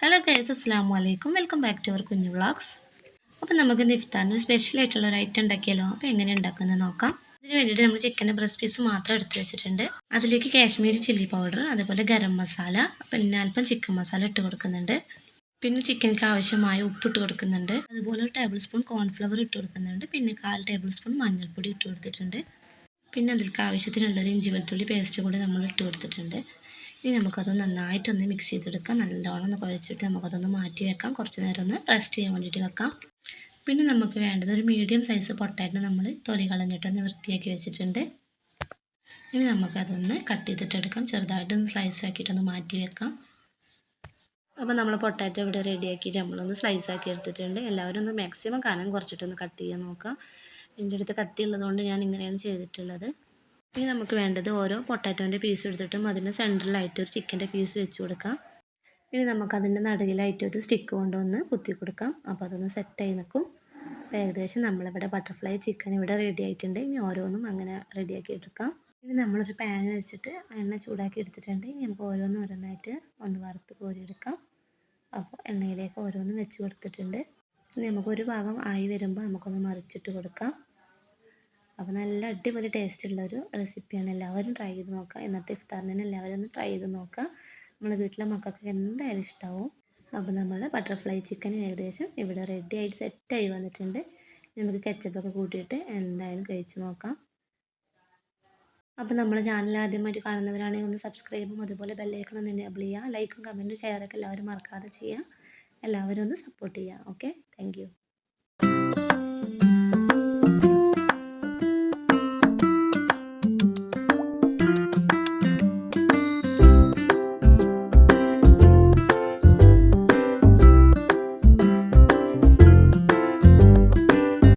Hello guys, അസ്സലാമു അലൈക്കും. Welcome back to our കുഞ്ഞു വ്ളോഗ്സ്. അപ്പോൾ നമുക്ക് ഇഫ്താറിന് സ്പെഷ്യൽ ആയിട്ടുള്ള ഒരു ഐറ്റം ഉണ്ടാക്കിയാലോ? അപ്പോൾ എങ്ങനെ ഉണ്ടാക്കുന്നത് നോക്കാം. ഇതിന് വേണ്ടിയിട്ട് നമ്മൾ ചിക്കൻ്റെ ബ്രസ്റ്റ് പീസ് മാത്രം എടുത്ത് വെച്ചിട്ടുണ്ട്. അതിലേക്ക് കാശ്മീരി ചില്ലി പൗഡർ, അതേപോലെ ഗരം മസാല, പിന്നെ അല്പം ചിക്കൻ മസാല ഇട്ട് കൊടുക്കുന്നുണ്ട്. പിന്നെ ചിക്കനിക്ക് ആവശ്യമായ ഉപ്പ് ഇട്ട് കൊടുക്കുന്നുണ്ട്. അതുപോലെ ഒരു ടേബിൾ സ്പൂൺ കോൺഫ്ലവർ ഇട്ട് കൊടുക്കുന്നുണ്ട്. പിന്നെ 1/4 ടേബിൾ സ്പൂൺ മഞ്ഞൾപ്പൊടി ഇട്ട് കൊടുത്തിട്ടുണ്ട്. പിന്നെ അതിലേക്ക് ആവശ്യത്തിനുള്ളൊരു ഇഞ്ചി വെളുത്തുള്ളി പേസ്റ്റ് കൂടി നമ്മൾ ഇട്ട് കൊടുത്തിട്ടുണ്ട്. ഇനി നമുക്കത് നന്നായിട്ടൊന്ന് മിക്സ് ചെയ്തെടുക്കാം. നല്ലോണം ഒന്ന് കുഴച്ചിട്ട് നമുക്കതൊന്ന് മാറ്റി വെക്കാം. കുറച്ച് നേരം ഒന്ന് റെസ്റ്റ് ചെയ്യാൻ വേണ്ടിയിട്ട് വെക്കാം. പിന്നെ നമുക്ക് വേണ്ടത് ഒരു മീഡിയം സൈസ് പൊട്ടാറ്റോ നമ്മൾ തൊലി കളഞ്ഞിട്ടൊന്ന് വൃത്തിയാക്കി വെച്ചിട്ടുണ്ട്. ഇനി നമുക്കതൊന്ന് കട്ട് ചെയ്തിട്ടെടുക്കാം. ചെറുതായിട്ടൊന്ന് സ്ലൈസ് ആക്കിയിട്ടൊന്ന് മാറ്റി വെക്കാം. അപ്പോൾ നമ്മൾ പൊട്ടാറ്റോ ഇവിടെ റെഡിയാക്കിയിട്ട് നമ്മളൊന്ന് സ്ലൈസ് ആക്കി എടുത്തിട്ടുണ്ട്. എല്ലാവരും ഒന്ന് മാക്സിമം കനം കുറച്ചിട്ടൊന്ന് കട്ട് ചെയ്യാൻ നോക്കാം. എൻ്റെ അടുത്ത് കത്തി ഉള്ളതുകൊണ്ട് ഞാൻ ഇങ്ങനെയാണ് ചെയ്തിട്ടുള്ളത്. ഇനി നമുക്ക് വേണ്ടത് ഓരോ പൊട്ടാറ്റോൻ്റെ പീസ് എടുത്തിട്ടും അതിൻ്റെ സെൻറ്ററിലായിട്ട് ഒരു ചിക്കൻ്റെ പീസ് വെച്ച് കൊടുക്കാം. ഇനി നമുക്കതിൻ്റെ നടുവിലായിട്ട് ഒരു സ്റ്റിക്ക് കൊണ്ടൊന്ന് കുത്തി കൊടുക്കാം. അപ്പോൾ അതൊന്ന് സെറ്റായി നിൽക്കും. ഏകദേശം നമ്മളിവിടെ ബട്ടർഫ്ലൈ ചിക്കൻ ഇവിടെ റെഡി ആയിട്ടുണ്ട്. ഇനി ഓരോന്നും അങ്ങനെ റെഡിയാക്കി എടുക്കാം. ഇനി നമ്മളൊരു പാൻ വെച്ചിട്ട് എണ്ണ ചൂടാക്കി എടുത്തിട്ടുണ്ട്. ഇനി നമുക്ക് ഓരോന്നായിട്ട് ഒന്ന് വറുത്ത് കോരിയെടുക്കാം. അപ്പോൾ എണ്ണയിലേക്ക് ഓരോന്നും വെച്ച് കൊടുത്തിട്ടുണ്ട്. ഇനി നമുക്കൊരു ഭാഗം ആയി വരുമ്പോൾ നമുക്കൊന്ന് മറിച്ചിട്ട് കൊടുക്കാം. അപ്പോൾ നല്ല അടിപൊളി ടേസ്റ്റുള്ളൊരു റെസിപ്പിയാണ്. എല്ലാവരും ട്രൈ ചെയ്ത് നോക്കുക. ഇന്നത്തെ ഇഫ്താറിന് എല്ലാവരും ഒന്ന് ട്രൈ ചെയ്ത് നോക്കുക. നമ്മളെ വീട്ടിലെ മക്കൾക്ക് എന്തായാലും ഇഷ്ടമാവും. അപ്പോൾ നമ്മൾ ബട്ടർഫ്ലൈ ചിക്കൻ ഏകദേശം ഇവിടെ റെഡി ആയിട്ട് സെറ്റായി വന്നിട്ടുണ്ട്. നമുക്ക് കെച്ചപ്പൊക്കെ കൂട്ടിയിട്ട് എന്തായാലും കഴിച്ച് നോക്കാം. അപ്പോൾ നമ്മുടെ ചാനൽ ആദ്യമായിട്ട് കാണുന്നവരാണെങ്കിൽ ഒന്ന് സബ്സ്ക്രൈബും അതുപോലെ ബെല്ലൈക്കൺ ഒന്ന് എനേബിൾ ചെയ്യുക. ലൈക്കും കമൻറ്റും ഷെയറൊക്കെ എല്ലാവരും മറക്കാതെ ചെയ്യുക. എല്ലാവരും ഒന്ന് സപ്പോർട്ട് ചെയ്യുക. Okay, thank you.